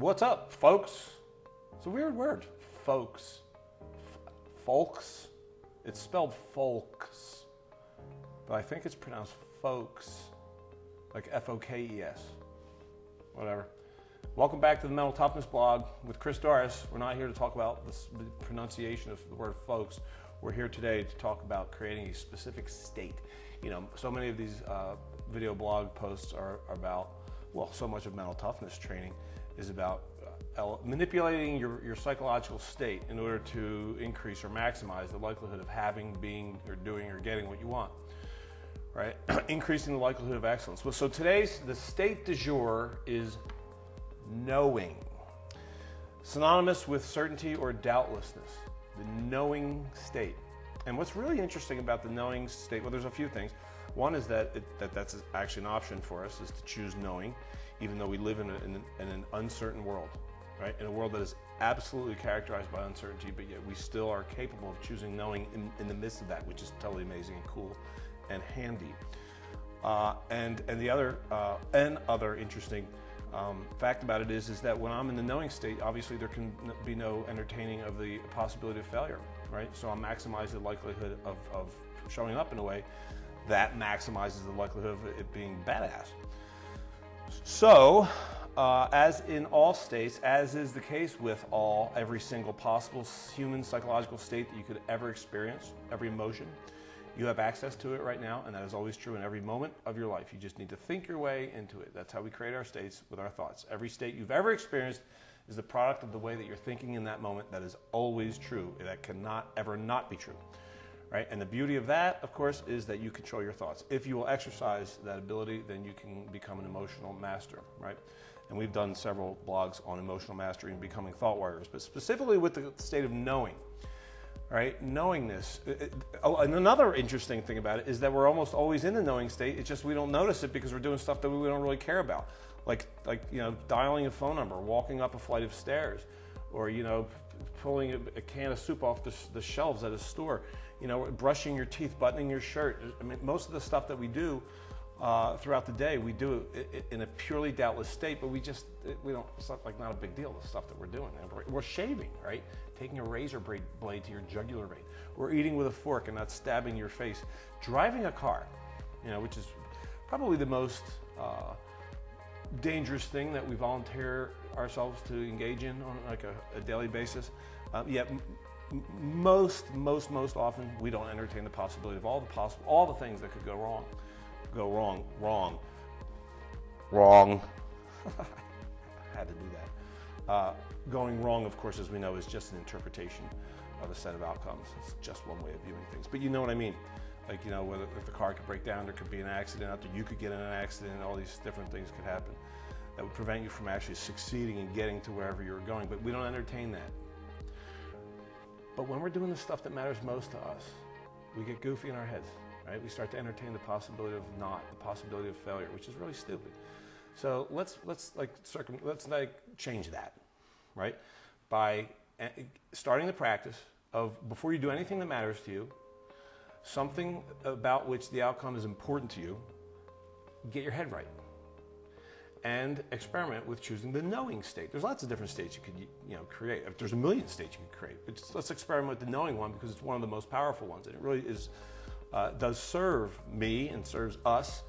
What's up, folks? It's a weird word, folks. Folks? It's spelled folks, but I think it's pronounced folks, like F-O-K-E-S. Whatever. Welcome back to the Mental Toughness blog with Dorris. We're not here to talk about the pronunciation of the word folks. We're here today to talk about creating a specific state. You know, so many of these video blog posts are about, well, so much of mental toughness training is about manipulating your psychological state in order to increase or maximize the likelihood of having, being, or doing, or getting what you want, right? Increasing the likelihood of excellence. Well, so the state du jour is knowing. Synonymous with certainty or doubtlessness, the knowing state. And what's really interesting about the knowing state, well, there's a few things. One is that's actually an option for us, is to choose knowing, even though we live in an uncertain world, right? In a world that is absolutely characterized by uncertainty, but yet we still are capable of choosing knowing in the midst of that, which is totally amazing and cool and handy. And the other interesting fact about it is that when I'm in the knowing state, obviously there can be no entertaining of the possibility of failure, right? So I'm maximizing the likelihood of showing up in a way that maximizes the likelihood of it being badass. So, as in all states, as is the case with every single possible human psychological state that you could ever experience, every emotion, you have access to it right now, and that is always true in every moment of your life. You just need to think your way into it. That's how we create our states, with our thoughts. Every state you've ever experienced is the product of the way that you're thinking in that moment. That is always true. That cannot ever not be true. Right? And the beauty of that, of course, is that you control your thoughts. If you will exercise that ability, then you can become an emotional master, right? And we've done several blogs on emotional mastery and becoming thought warriors, but specifically with the state of knowing, right? Knowingness. And another interesting thing about it is that we're almost always in the knowing state. It's just we don't notice it because we're doing stuff that we don't really care about, like you know, dialing a phone number, walking up a flight of stairs, or you know, pulling a can of soup off the shelves at a store. You know, brushing your teeth, buttoning your shirt. I mean, most of the stuff that we do throughout the day, we do it in a purely doubtless state, but we don't, it's not a big deal, the stuff that we're doing. We're shaving, right? Taking a razor blade to your jugular vein. We're eating with a fork and not stabbing your face. Driving a car, you know, which is probably the most dangerous thing that we volunteer ourselves to engage in on like a daily basis. Yet most often we don't entertain the possibility of all the things that could go wrong. I had to do that. Going wrong, of course, as we know, is just an interpretation of a set of outcomes. It's just one way of viewing things. But you know what I mean? Like, you know, whether if the car could break down, there could be an accident out there, you could get in an accident, all these different things could happen that would prevent you from actually succeeding and getting to wherever you're going. But we don't entertain that. But when we're doing the stuff that matters most to us, we get goofy in our heads, right? We start to entertain the possibility of the possibility of failure, which is really stupid. So let's change that, right? By starting the practice of, before you do anything that matters to you, something about which the outcome is important to you, get your head right. And experiment with choosing the knowing state. There's lots of different states you could create. There's a million states you could create. But let's experiment with the knowing one because it's one of the most powerful ones. And it really does serve me and serves us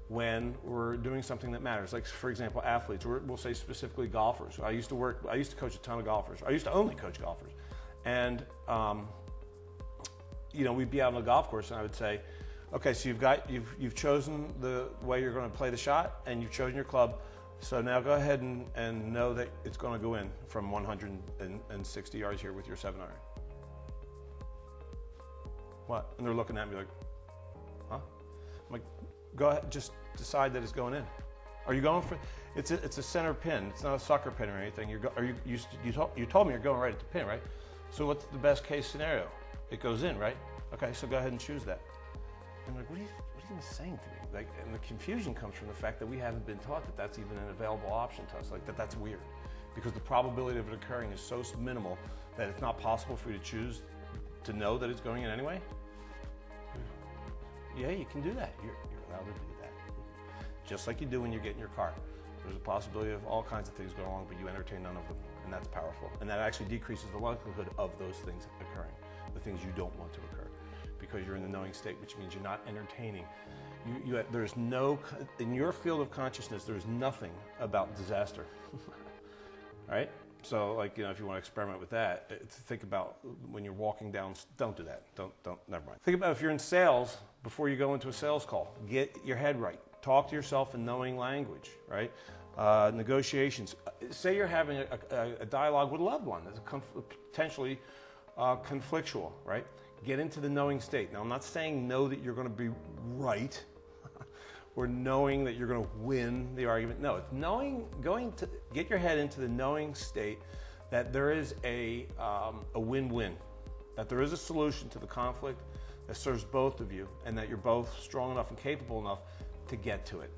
when we're doing something that matters. Like, for example, athletes, or we'll say specifically golfers. I used to coach a ton of golfers. I used to only coach golfers. And, you know, we'd be out on a golf course and I would say, okay, so you've chosen the way you're going to play the shot, and you've chosen your club. So now go ahead and know that it's going to go in from 160 yards here with your 7-iron. What? And they're looking at me like, huh? I'm like, go ahead, just decide that it's going in. Are you going for? It's a center pin. It's not a sucker pin or anything. You told me you're going right at the pin, right? So what's the best case scenario? It goes in, right? Okay, so go ahead and choose that. I'm like, what are you even saying to me? Like, and the confusion comes from the fact that we haven't been taught that that's even an available option to us. Like that's weird, because the probability of it occurring is so minimal that it's not possible for you to choose to know that it's going in anyway. Yeah, you can do that. You're allowed to do that, just like you do when you get in your car. There's a possibility of all kinds of things going along, but you entertain none of them, and that's powerful. And that actually decreases the likelihood of those things occurring, the things you don't want to occur, because you're in the knowing state, which means you're not entertaining. There's no, in your field of consciousness, there's nothing about disaster, right? So, like, if you want to experiment with that, think about when you're walking down, don't do that, never mind. Think about if you're in sales, before you go into a sales call, get your head right. Talk to yourself in knowing language, right? Negotiations. Say you're having a dialogue with a loved one that's potentially conflictual, right? Get into the knowing state. Now, I'm not saying know that you're going to be right or knowing that you're going to win the argument. No, it's knowing, going to get your head into the knowing state that there is a win-win, that there is a solution to the conflict that serves both of you, and that you're both strong enough and capable enough to get to it,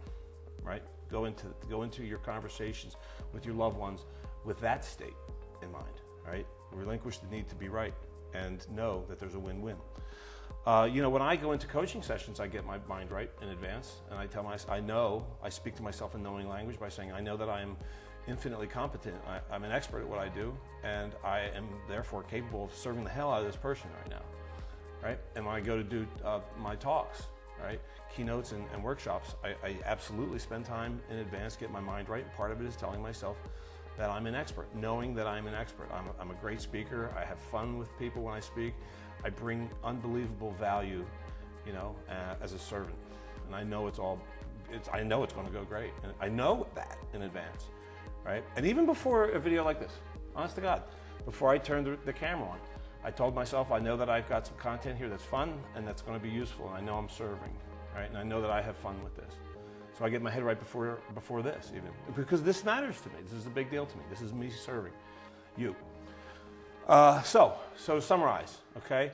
right? Go into your conversations with your loved ones with that state in mind, right? Relinquish the need to be right and know that there's a win-win. When I go into coaching sessions, I get my mind right in advance, and I speak to myself in knowing language by saying, I know that I am infinitely competent. I'm an expert at what I do, and I am therefore capable of serving the hell out of this person right now, right? And when I go to do my talks, right, keynotes and workshops, I absolutely spend time in advance, get my mind right. Part of it is telling myself that I'm an expert, knowing that I'm an expert. I'm a great speaker. I have fun with people when I speak. I bring unbelievable value, as a servant, and I know it's going to go great, and I know that in advance, right? And even before a video like this, honest to God, before I turned the camera on, I told myself, I know that I've got some content here that's fun and that's going to be useful, and I know I'm serving, right? And I know that I have fun with this. So I get my head right before this, even, because this matters to me. This is a big deal to me. This is me serving you. So to summarize, okay?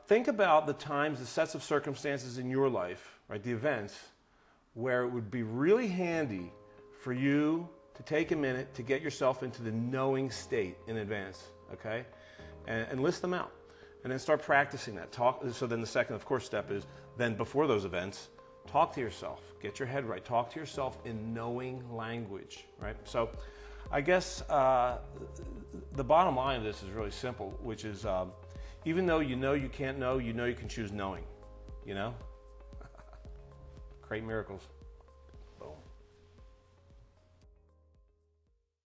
Think about the times, the sets of circumstances in your life, right, the events, where it would be really handy for you to take a minute to get yourself into the knowing state in advance, okay? And list them out. And then start practicing that. So then the second, of course, step is then before those events, talk to yourself. Get your head right. Talk to yourself in knowing language, right? So I guess the bottom line of this is really simple, which is even though you know you can't know, you know you can choose knowing, Create miracles.